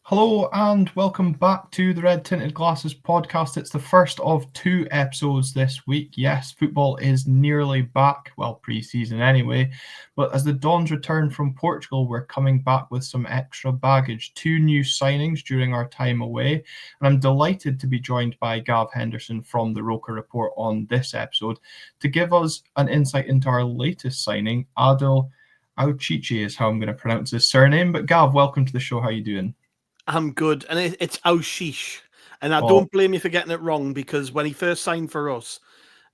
Hello and welcome back to the Red Tinted Glasses podcast. It's the first of two episodes this week. Yes, football is nearly back, well, pre-season anyway, but as the Dons return from Portugal, we're coming back with some extra baggage. Two new signings during our time away, and I'm delighted to be joined by Gav Henderson from the Roker Report on this episode to give us an insight into our latest signing. Adil Aouchiche is how I'm going to pronounce his surname, but Gav, welcome to the show. How are you doing? I'm good. And it's Aouchiche. And I Oh, don't blame you for getting it wrong, because when he first signed for us,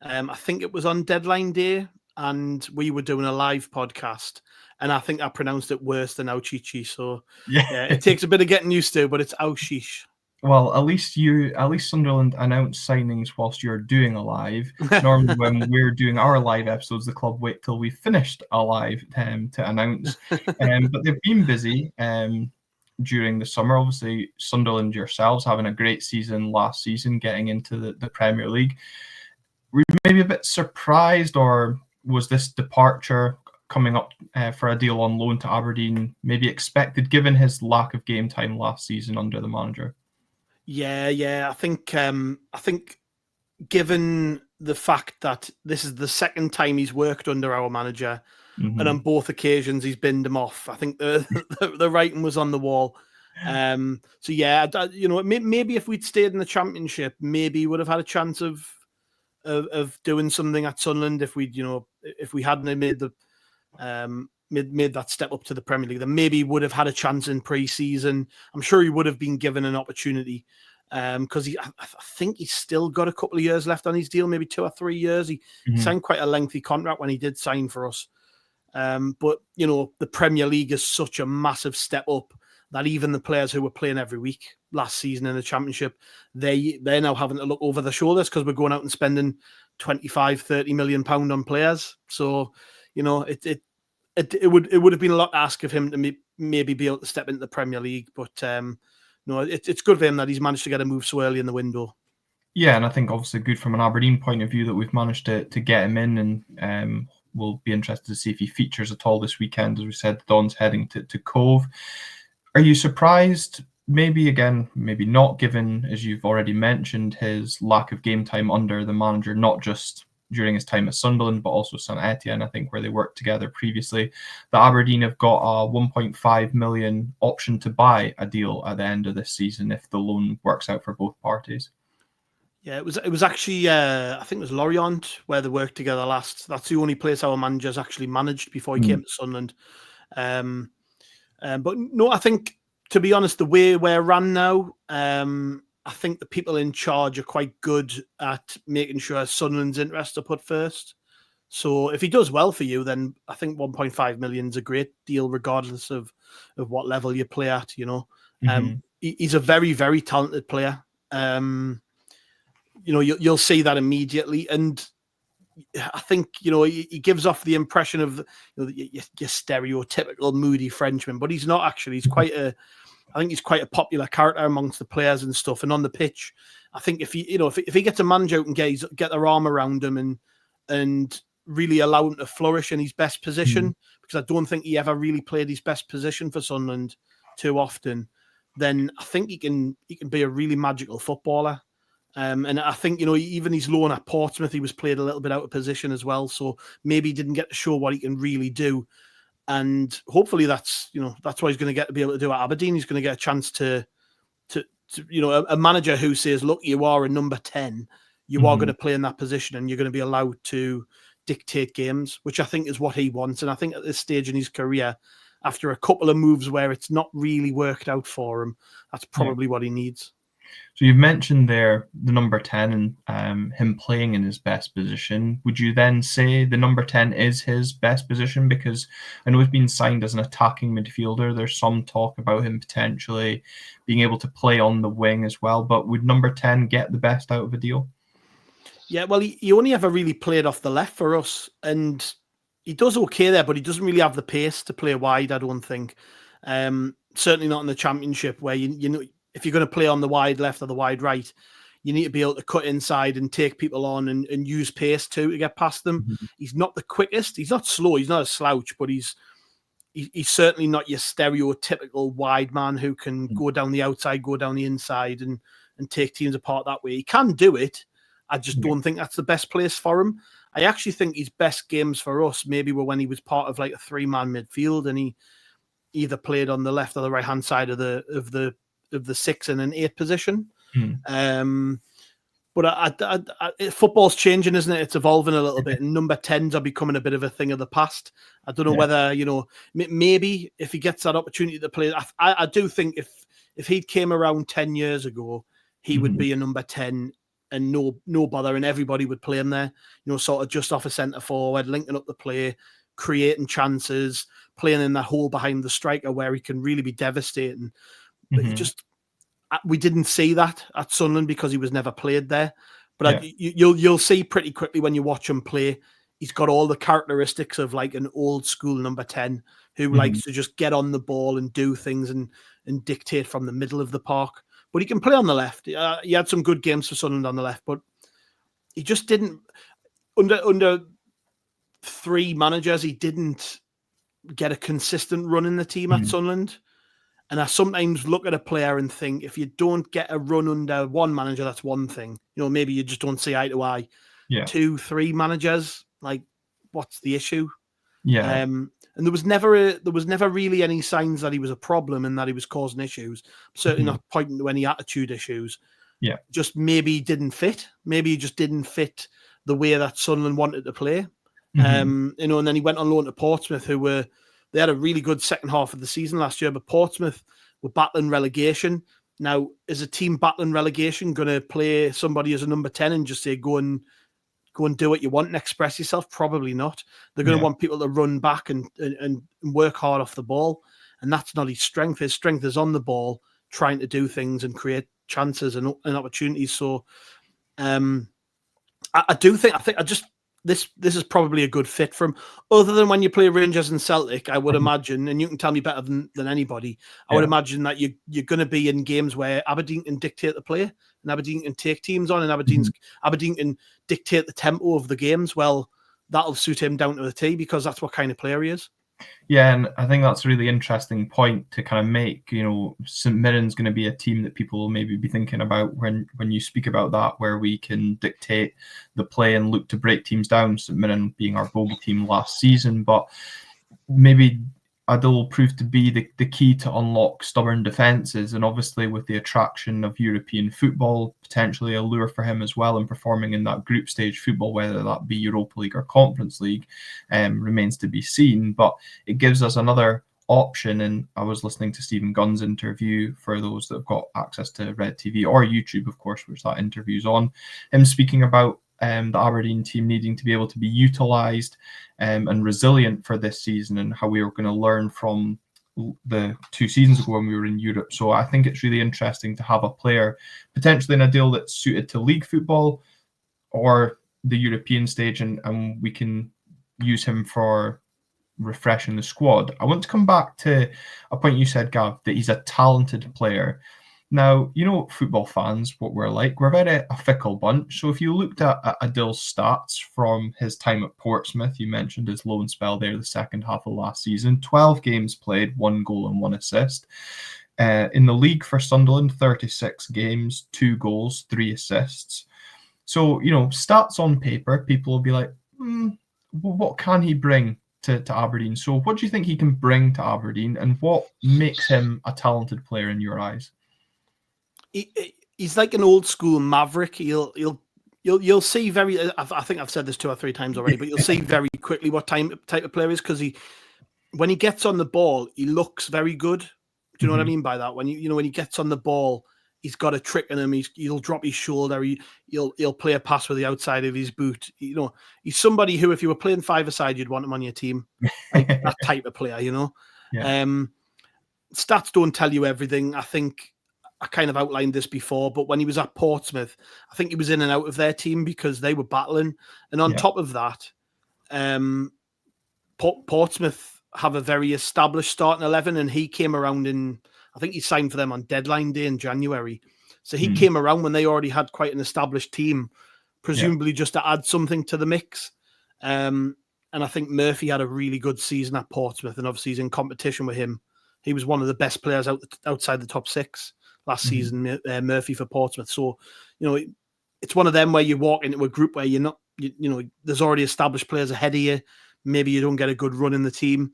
I think it was on deadline day and we were doing a live podcast. And I think I pronounced it worse than Aouchiche. So yeah, it takes a bit of getting used to, but it's Aouchiche. Well, at least Sunderland announce signings whilst you're doing a live. Normally, when we're doing our live episodes, the club wait till we've finished a live to announce. But they've been busy during the summer. Obviously, Sunderland yourselves having a great season last season, getting into the Premier League. Were you maybe a bit surprised, or was this departure coming up for a deal on loan to Aberdeen maybe expected, given his lack of game time last season under the manager? Yeah. I think given the fact that this is the second time he's worked under our manager, and on both occasions he's binned him off, I think the writing was on the wall. So yeah, maybe if we'd stayed in the Championship, maybe he would have had a chance of doing something at Sunderland. If we hadn't made the made that step up to the Premier League, then maybe he would have had a chance in pre-season. I'm sure he would have been given an opportunity, because I think he's still got a couple of years left on his deal, maybe 2 or 3 years. He signed quite a lengthy contract when he did sign for us. But the Premier League is such a massive step up that even the players who were playing every week last season in the Championship, they're now having to look over their shoulders, because we're going out and spending 25-30 million pound on players. So it would have been a lot to ask of him to maybe be able to step into the Premier League, but no, it's good for him that he's managed to get a move so early in the window. Yeah, and I think obviously good from an Aberdeen point of view that we've managed to get him in, and we'll be interested to see if he features at all this weekend. As we said, Don's heading to Cove. Are you surprised? Maybe not, given, as you've already mentioned, his lack of game time under the manager, not just during his time at Sunderland, but also St Etienne, I think, where they worked together previously. The Aberdeen have got a 1.5 million option to buy a deal at the end of this season if the loan works out for both parties. Yeah, it was actually I think it was Lorient where they worked together last. That's the only place our manager's actually managed before he came to Sunderland. But no, I think, to be honest, the way we're run now, I think the people in charge are quite good at making sure Sunderland's interests are put first. So if he does well for you, then I think 1.5 million is a great deal, regardless of what level you play at. He's a very, very talented player. You'll see that immediately, and I think he gives off the impression of your stereotypical moody Frenchman, but he's not actually. I think he's quite a popular character amongst the players and stuff. And on the pitch, I think if he gets a manager out and get their arm around him and really allow him to flourish in his best position, because I don't think he ever really played his best position for Sunderland too often, then I think he can be a really magical footballer. And I think, even his loan at Portsmouth, he was played a little bit out of position as well. So maybe he didn't get to show what he can really do. And hopefully that's what he's going to get to be able to do at Aberdeen. He's going to get a chance to a manager who says, look, you are a number 10. You are going to play in that position, and you're going to be allowed to dictate games, which I think is what he wants. And I think at this stage in his career, after a couple of moves where it's not really worked out for him, that's probably what he needs. So you've mentioned there the number 10 and him playing in his best position. Would you then say the number 10 is his best position? Because I know he's been signed as an attacking midfielder. There's some talk about him potentially being able to play on the wing as well. But would number 10 get the best out of a deal? Yeah, well, he only ever really played off the left for us. And he does okay there, but he doesn't really have the pace to play wide, I don't think. Certainly not in the Championship, where if you're going to play on the wide left or the wide right, you need to be able to cut inside and take people on and use pace too to get past them. He's not the quickest. He's not slow. He's not a slouch, but he's he's certainly not your stereotypical wide man who can go down the outside, go down the inside, and take teams apart that way. He can do it. I just don't think that's the best place for him. I actually think his best games for us maybe were when he was part of like a 3-man midfield, and he either played on the left or the right hand side of the 6 and an 8 position. But football's changing, isn't it? It's evolving a little bit, and number 10s are becoming a bit of a thing of the past. I don't know whether, maybe if he gets that opportunity to play, I do think if he came around 10 years ago, he would be a number 10 and no bother, and everybody would play him there, sort of just off a centre forward, linking up the play, creating chances, playing in that hole behind the striker where he can really be devastating. But we didn't see that at Sunderland because he was never played there. But you'll see pretty quickly when you watch him play, he's got all the characteristics of like an old school number 10 who likes to just get on the ball and do things and dictate from the middle of the park. But he can play on the left. He had some good games for Sunderland on the left, but he just didn't under 3 managers. He didn't get a consistent run in the team at Sunderland. And I sometimes look at a player and think, if you don't get a run under 1 manager, that's one thing. Maybe you just don't see eye to eye. 2, 3 managers, like, what's the issue? And there was never really any signs that he was a problem and that he was causing issues. Certainly not pointing to any attitude issues. Just maybe he didn't fit. Maybe he just didn't fit the way that Sunderland wanted to play. And then he went on loan to Portsmouth, they had a really good second half of the season last year, but Portsmouth were battling relegation. Now, is a team battling relegation going to play somebody as a number 10 and just say, go and do what you want and express yourself? Probably not. They're going to want people to run back and work hard off the ball. And that's not his strength. His strength is on the ball, trying to do things and create chances and opportunities. So this is probably a good fit for him. Other than when you play Rangers and Celtic, I would imagine, and you can tell me better than anybody, I would imagine that you're going to be in games where Aberdeen can dictate the play, and Aberdeen can take teams on, and Aberdeen can dictate the tempo of the games. Well, that'll suit him down to the T because that's what kind of player he is. Yeah, and I think that's a really interesting point to kind of make. St Mirren's going to be a team that people will maybe be thinking about when you speak about that, where we can dictate the play and look to break teams down. St Mirren being our bogey team last season, but maybe Adil proved to be the key to unlock stubborn defences, and obviously with the attraction of European football, potentially a lure for him as well in performing in that group stage football, whether that be Europa League or Conference League, remains to be seen. But it gives us another option, and I was listening to Stephen Gunn's interview, for those that have got access to Red TV or YouTube, of course, which that interview's on, him speaking about the Aberdeen team needing to be able to be utilised and resilient for this season, and how we were going to learn from the 2 seasons ago when we were in Europe. So I think it's really interesting to have a player potentially in a deal that's suited to league football or the European stage, and we can use him for refreshing the squad. I want to come back to a point you said, Gav, that he's a talented player. Now, football fans, what we're like, we're very a fickle bunch. So if you looked at Adil's stats from his time at Portsmouth, you mentioned his loan spell there the second half of last season, 12 games played, 1 goal and 1 assist. In the league for Sunderland, 36 games, 2 goals, 3 assists. So, stats on paper, people will be like, what can he bring to Aberdeen? So what do you think he can bring to Aberdeen, and what makes him a talented player in your eyes? He's like an old school maverick. You'll see very. I think I've said this 2 or 3 times already, but you'll see very quickly what type of player is, because when he gets on the ball, he looks very good. Do you know what I mean by that? When when he gets on the ball, he's got a trick in him. He'll drop his shoulder. He'll play a pass with the outside of his boot. He's somebody who, if you were playing 5-a-side, you'd want him on your team. Like that type of player. Stats don't tell you everything. I think I kind of outlined this before, but when he was at Portsmouth, I think he was in and out of their team because they were battling. And on top of that, Portsmouth have a very established starting 11, and he came around I think he signed for them on deadline day in January. So he came around when they already had quite an established team, presumably just to add something to the mix. And And I think Murphy had a really good season at Portsmouth, and obviously he's in competition with him. He was one of the best players outside the top 6 last season, Murphy for Portsmouth. So, it's one of them where you walk into a group where you're not, there's already established players ahead of you. Maybe you don't get a good run in the team.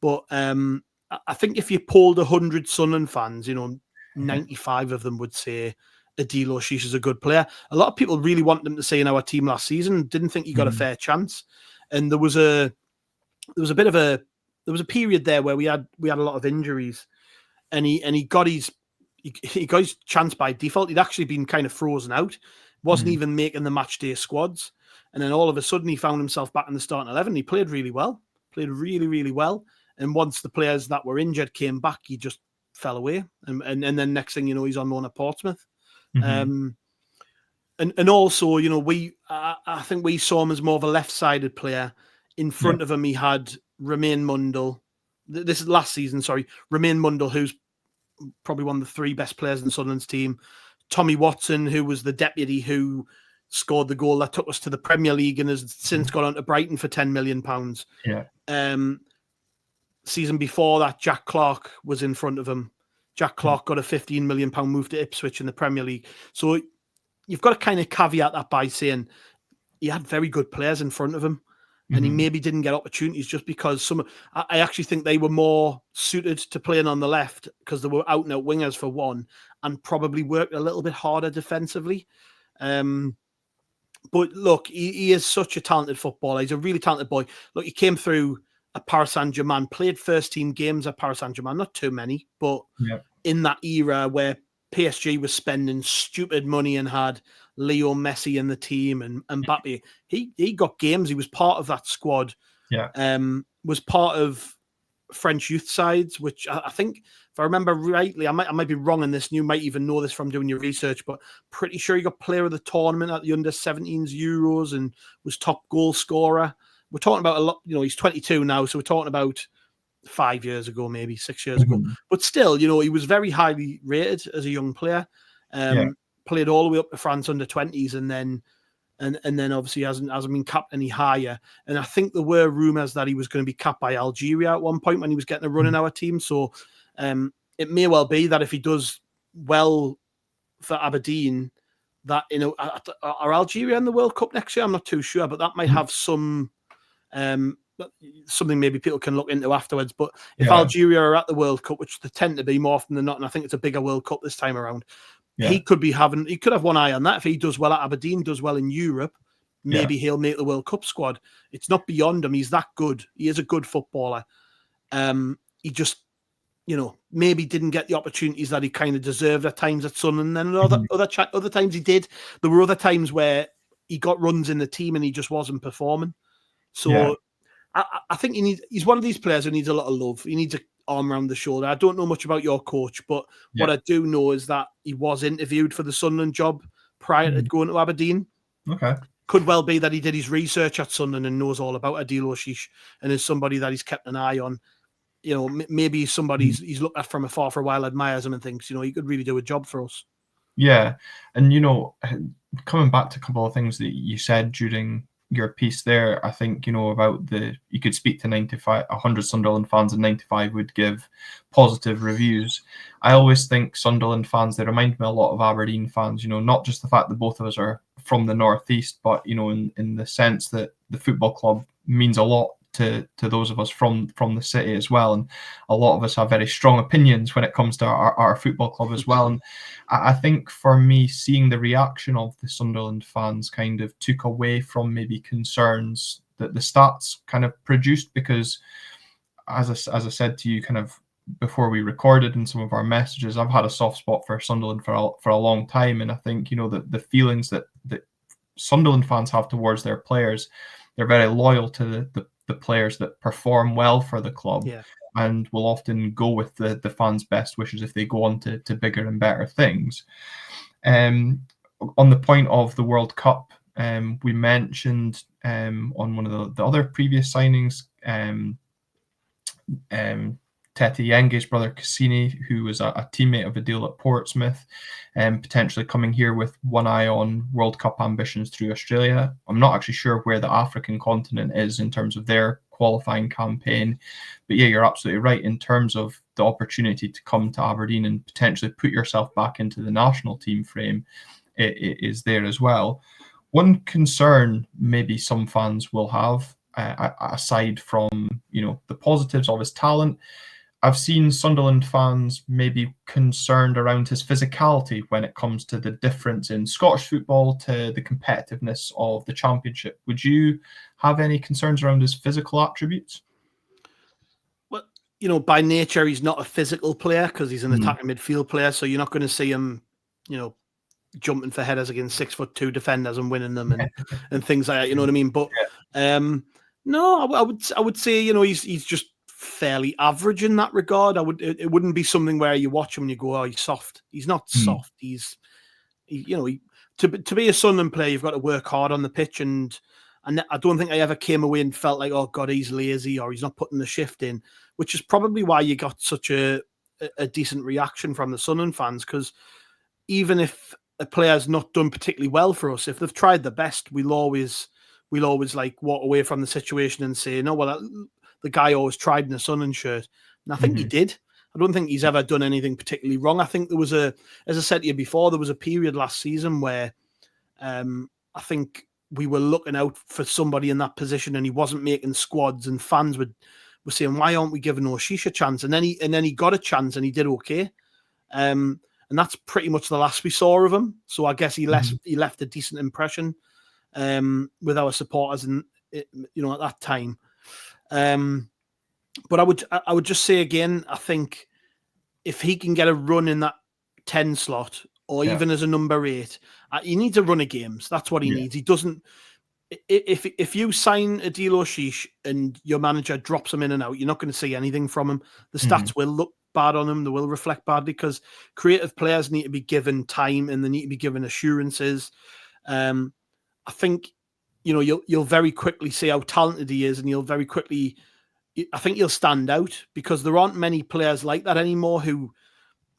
But I think if you polled 100 Sunderland fans, 95 of them would say Adil Aouchiche is a good player. A lot of people really want them to stay in our team last season. Didn't think he got a fair chance. And there was a period there where we had a lot of injuries, and he got his chance by default. He'd actually been kind of frozen out, wasn't even making the match day squads, and then all of a sudden he found himself back in the starting 11. He played really well, really well. And once the players that were injured came back, he just fell away. And then next thing you know, he's on loan at Portsmouth. And also, I think we saw him as more of a left-sided player. In front of him, he had Romain Mundle. This is last season, sorry. Romain Mundle, who's probably one of the 3 best players in Sunderland's team. Tommy Watson, who was the deputy who scored the goal that took us to the Premier League and has since gone on to Brighton for £10 million. Yeah. Season before that, Jack Clark was in front of him. Jack Clark got a £15 million move to Ipswich in the Premier League. So you've got to kind of caveat that by saying he had very good players in front of him, and he maybe didn't get opportunities just because I actually think they were more suited to playing on the left because they were out and out wingers for one, and probably worked a little bit harder defensively. But look, he is such a talented footballer. He's a really talented boy. Look, he came through at Paris Saint-Germain, played first team games at Paris Saint-Germain, not too many, but in that era where PSG was spending stupid money and had Leo Messi in the team and Mbappe, he got games. He was part of that squad. Was part of French youth sides, which I think, if I remember rightly, I might be wrong in this, and you might even know this from doing your research, but pretty sure he got player of the tournament at the under-17s Euros and was top goal scorer. We're talking about a lot, he's 22 now, so we're talking about 5 years ago, maybe 6 years ago. But still, he was very highly rated as a young player. Played all the way up to France under-20s, and then obviously hasn't been capped any higher. And I think there were rumours that he was going to be capped by Algeria at one point when he was getting a run in our team. So it may well be that if he does well for Aberdeen, that are Algeria in the World Cup next year? I'm not too sure, but that might have some something maybe people can look into afterwards. But if Algeria are at the World Cup, which they tend to be more often than not, and I think it's a bigger World Cup this time around, he could have one eye on that. If he does well at Aberdeen, does well in Europe, maybe he'll make the World Cup squad. It's not beyond him. He's that good. He is a good footballer. He just, maybe didn't get the opportunities that he kind of deserved at times at Sunderland. And other times he did. There were other times where he got runs in the team and he just wasn't performing. So I think he's one of these players who needs a lot of love. He needs an arm around the shoulder. I don't know much about your coach, but what I do know is that he was interviewed for the Sunderland job prior to going to Aberdeen. Okay. Could well be that he did his research at Sunderland and knows all about Adil Aouchiche and is somebody that he's kept an eye on. Maybe somebody he's looked at from afar for a while, admires him and thinks, he could really do a job for us. Yeah. And, coming back to a couple of things that you said during your piece there, I think, about you could speak to 100 Sunderland fans and 95 would give positive reviews. I always think Sunderland fans, they remind me a lot of Aberdeen fans, not just the fact that both of us are from the Northeast, but, in the sense that the football club means a lot to those of us from the city as well. And a lot of us have very strong opinions when it comes to our football club as well. And I think for me, seeing the reaction of the Sunderland fans kind of took away from maybe concerns that the stats kind of produced, because as I said to you kind of before we recorded in some of our messages, I've had a soft spot for Sunderland for a long time. And I think, that the feelings that Sunderland fans have towards their players, they're very loyal to the players that perform well for the club, and will often go with the fans' best wishes if they go on to bigger and better things. On the point of the World Cup, we mentioned on one of the other previous signings, Tete Yenge's brother Cassini, who was a teammate of Adil at Portsmouth, potentially coming here with one eye on World Cup ambitions through Australia. I'm not actually sure where the African continent is in terms of their qualifying campaign, but yeah, you're absolutely right in terms of the opportunity to come to Aberdeen and potentially put yourself back into the national team frame. It is there as well. One concern maybe some fans will have, aside from the positives of his talent, I've seen Sunderland fans maybe concerned around his physicality when it comes to the difference in Scottish football to the competitiveness of the Championship. Would you have any concerns around his physical attributes? Well, by nature, he's not a physical player because he's an attacking midfield player. So you're not going to see him, jumping for headers against 6'2" defenders and winning them and things like that. You know what I mean? But no, I would say he's just fairly average in that regard. It wouldn't be something where you watch him and you go, oh, he's soft. He's not soft. To be a Sunderland player, you've got to work hard on the pitch, and I don't think I ever came away and felt like, oh God, he's lazy or he's not putting the shift in, which is probably why you got such a decent reaction from the Sunderland fans. Because even if a player's not done particularly well for us, if they've tried the best, we'll always like walk away from the situation and say, no, well, the guy always tried in a Sunderland shirt. And I think he did. I don't think he's ever done anything particularly wrong. I think there was as I said to you before, there was a period last season where I think we were looking out for somebody in that position and he wasn't making squads, and fans were saying, why aren't we giving Aouchiche a chance? And then he got a chance and he did okay. And that's pretty much the last we saw of him. So I guess he left a decent impression with our supporters at that time. But I would just say again, I think if he can get a run in that 10 slot or even as a number 8, he needs a run of games. That's what he needs. He doesn't. If you sign Adil Aouchiche and your manager drops him in and out, you're not going to see anything from him. The stats will look bad on him. They will reflect badly because creative players need to be given time and they need to be given assurances. I think you'll very quickly see how talented he is, and I think he'll stand out because there aren't many players like that anymore who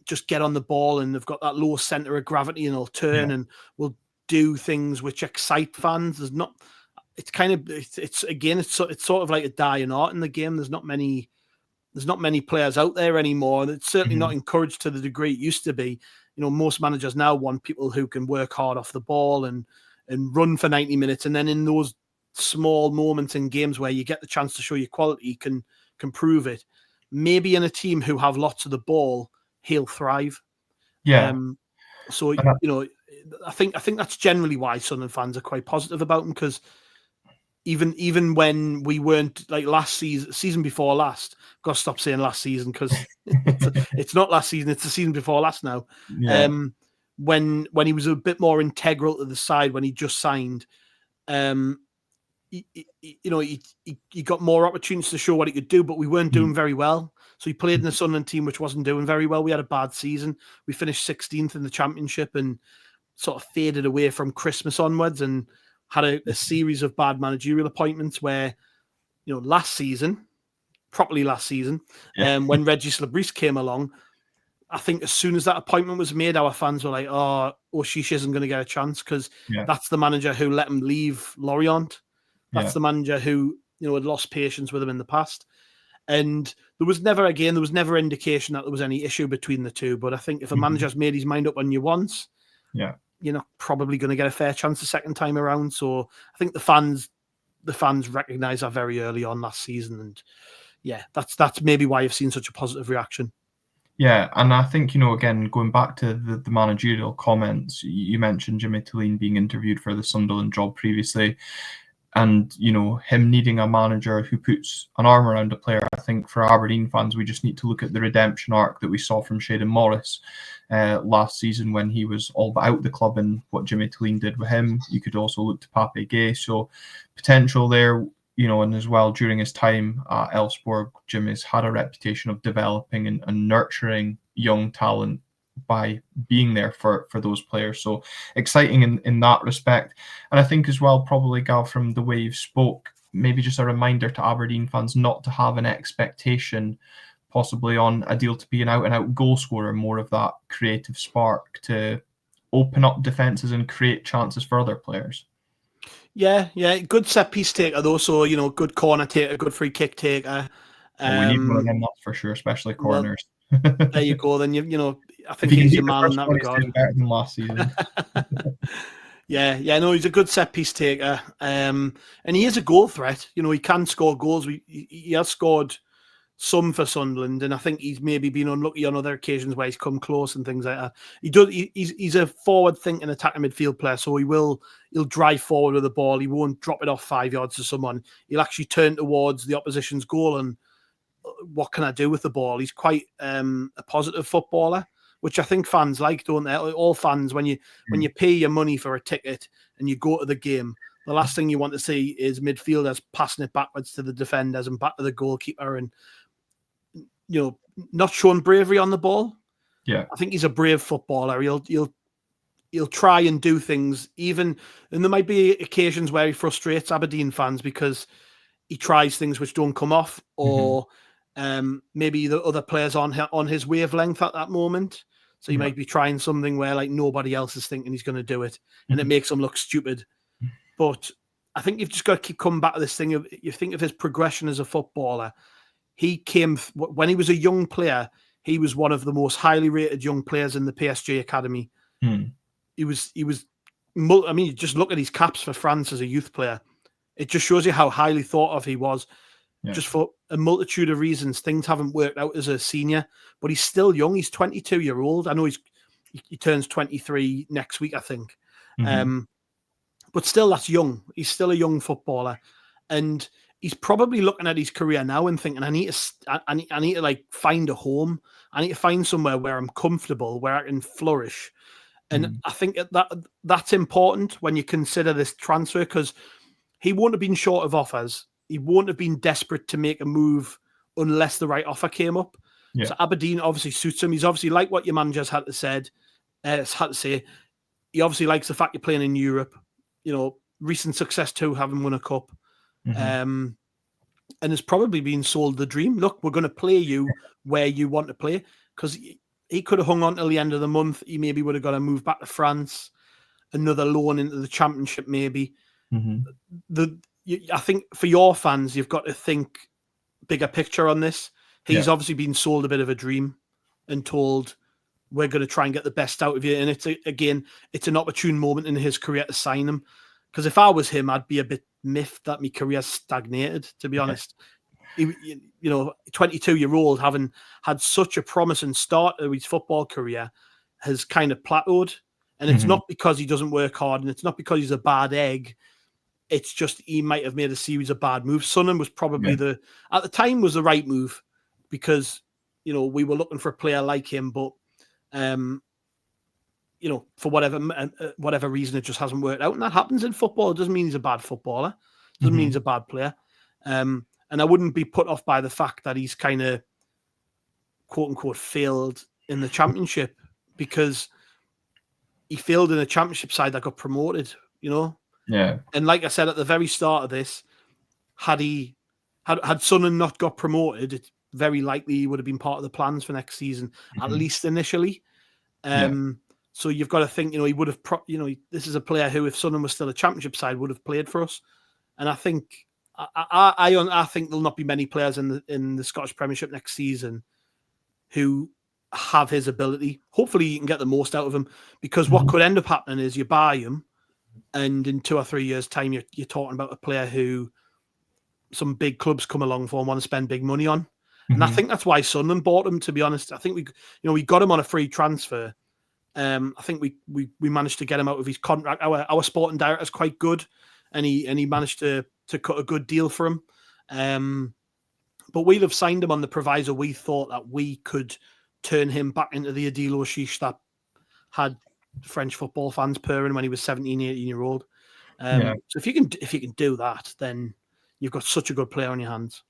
just get on the ball and they've got that low center of gravity and they'll turn and will do things which excite fans. There's not. It's kind of it's sort of like a dying art in the game. There's not many players out there anymore. It's certainly not encouraged to the degree it used to be. Most managers now want people who can work hard off the ball and run for 90 minutes, and then in those small moments in games where you get the chance to show your quality, can prove it. Maybe in a team who have lots of the ball, he'll thrive. So I think that's generally why Sunderland fans are quite positive about him, because even when we weren't, like last season before last, I've got to stop saying last season because it's not last season, it's the season before last now. When he was a bit more integral to the side when he just signed, he got more opportunities to show what he could do, but we weren't doing very well. So he played in the Sunderland team, which wasn't doing very well. We had a bad season. We finished 16th in the Championship and sort of faded away from Christmas onwards and had a series of bad managerial appointments where, last season, when Regis Labrise came along, I think as soon as that appointment was made, our fans were like, oh, Aouchiche isn't going to get a chance because that's the manager who let him leave Lorient. That's the manager who, had lost patience with him in the past. And there was never indication that there was any issue between the two. But I think if a manager's made his mind up on you once, you're not probably going to get a fair chance the second time around. So I think the fans recognise that very early on last season. And that's maybe why you've seen such a positive reaction. Yeah, and I think, again, going back to the managerial comments, you mentioned Jimmy Tulline being interviewed for the Sunderland job previously, and, him needing a manager who puts an arm around a player. I think for Aberdeen fans, we just need to look at the redemption arc that we saw from Shayden Morris last season when he was all but out the club, and what Jimmy Tulline did with him. You could also look to Pape Gay, so potential there. And as well, during his time at Elfsborg, Jimmy's had a reputation of developing and nurturing young talent by being there for those players. So exciting in that respect. And I think as well, probably, Gav, from the way you've spoke, maybe just a reminder to Aberdeen fans not to have an expectation possibly on Adil to be an out-and-out goal scorer, more of that creative spark to open up defences and create chances for other players. Yeah, good set piece taker though. So good corner taker, good free kick taker. We need one of them, that's for sure, especially corners. Well, there you go. Then I think if he's he your can man in that one, regard. He's doing better than last season. No, he's a good set piece taker, and he is a goal threat. He can score goals. He has scored some for Sunderland, and I think he's maybe been unlucky on other occasions where he's come close and things like that. He's a forward-thinking attacking midfield player, so he'll drive forward with the ball. He won't drop it off 5 yards to someone. He'll actually turn towards the opposition's goal and what can I do with the ball? He's quite a positive footballer, which I think fans like, don't they? All fans, when you pay your money for a ticket and you go to the game, the last thing you want to see is midfielders passing it backwards to the defenders and back to the goalkeeper and not showing bravery on the ball. Yeah, I think he's a brave footballer. He'll try and do things and there might be occasions where he frustrates Aberdeen fans because he tries things which don't come off, or maybe the other players on his wavelength at that moment. So he might be trying something where like nobody else is thinking he's going to do it, and it makes him look stupid. But I think you've just got to keep coming back to this thing of, you think of his progression as a footballer. He came when he was a young player. He was one of the most highly rated young players in the PSG academy. He was. I mean, just look at his caps for France as a youth player. It just shows you how highly thought of he was. Yeah. Just for a multitude of reasons, things haven't worked out as a senior, but he's still young. He's 22-year-old. I know he turns 23 next week, I think. But still, that's young. He's still a young footballer, and he's probably looking at his career now and thinking, I need to like find a home. I need to find somewhere where I'm comfortable, where I can flourish. And I think that's important when you consider this transfer, because he won't have been short of offers. He won't have been desperate to make a move unless the right offer came up. Yeah. So Aberdeen obviously suits him. He's obviously like what your manager's had to say. He obviously likes the fact you're playing in Europe. Recent success too, having won a cup. And has probably been sold the dream. Look, we're going to play you where you want to play, because he could have hung on till the end of the month. He maybe would have got to move back to France, another loan into the Championship maybe. I think for your fans, you've got to think bigger picture on this. He's obviously been sold a bit of a dream and told, we're going to try and get the best out of you. And it's an opportune moment in his career to sign him. Because if I was him, I'd be a bit miffed that my career's stagnated, to be honest. 22-year-old, having had such a promising start to his football career, has kind of plateaued. And it's not because he doesn't work hard, and it's not because he's a bad egg. It's just he might have made a series of bad moves. Sunderland was probably at the time was the right move, because we were looking for a player like him, but for whatever reason, it just hasn't worked out. And that happens in football. It doesn't mean he's a bad footballer. It doesn't mean he's a bad player. And I wouldn't be put off by the fact that he's kind of quote unquote failed in the Championship, because he failed in a Championship side that got promoted, Yeah. And like I said at the very start of this, had Sunderland not got promoted, it's very likely he would have been part of the plans for next season, at least initially. So you've got to think, he would have, this is a player who, if Sunderland was still a Championship side, would have played for us. And I think, I think there'll not be many players in the Scottish Premiership next season who have his ability. Hopefully you can get the most out of him, because what could end up happening is you buy him, and in 2 or 3 years' time, you're talking about a player who some big clubs come along for and want to spend big money on. And I think that's why Sunderland bought him, to be honest. I think we got him on a free transfer. I think we managed to get him out of his contract. Our sporting director is quite good, and he managed to cut a good deal for him. But we'll have signed him on the proviso we thought that we could turn him back into the Adil Aouchiche that had French football fans purring when he was 17, 18-year-old. So if you can do that, then you've got such a good player on your hands.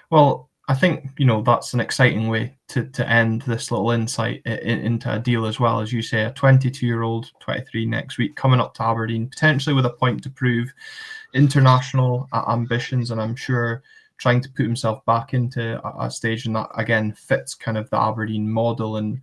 Well, I think, that's an exciting way to end this little insight into Adil as well. As you say, a 22-year-old, 23 next week, coming up to Aberdeen, potentially with a point to prove, international ambitions, and I'm sure trying to put himself back into a stage, and that again fits kind of the Aberdeen model. And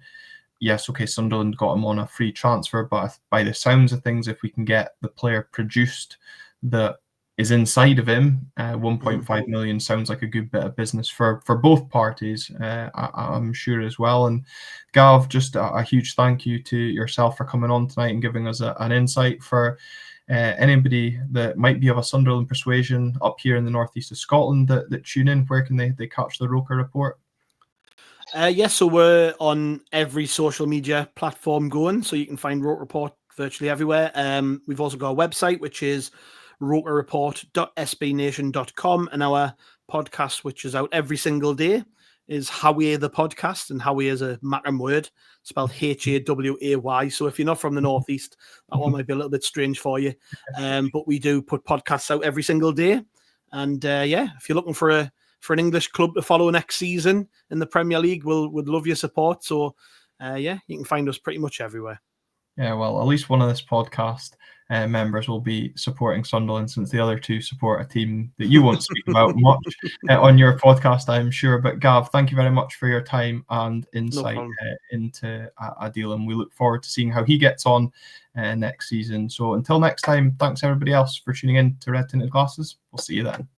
yes, okay, Sunderland got him on a free transfer, but by the sounds of things, if we can get the player produced that is inside of him, 1.5 million sounds like a good bit of business for both parties, I'm sure as well. And Gav, just a huge thank you to yourself for coming on tonight and giving us an insight. For anybody that might be of a Sunderland persuasion up here in the northeast of Scotland that tune in, where can they catch the Roker Report? Yes, so we're on every social media platform going, so you can find Roker Report virtually everywhere. We've also got a website, which is rokerreport.sbnation.com, and our podcast, which is out every single day, is Haway the Podcast, and Haway is a Macam word, spelled Haway. So if you're not from the northeast, that one might be a little bit strange for you. But we do put podcasts out every single day. And if you're looking for an English club to follow next season in the Premier League, would love your support. So you can find us pretty much everywhere. Yeah, well, at least one of this podcast members will be supporting Sunderland, since the other two support a team that you won't speak about much on your podcast, I'm sure. But Gav, thank you very much for your time and insight into Adil, and we look forward to seeing how he gets on next season. So until next time, thanks everybody else for tuning in to Red Tinted Glasses. We'll see you then.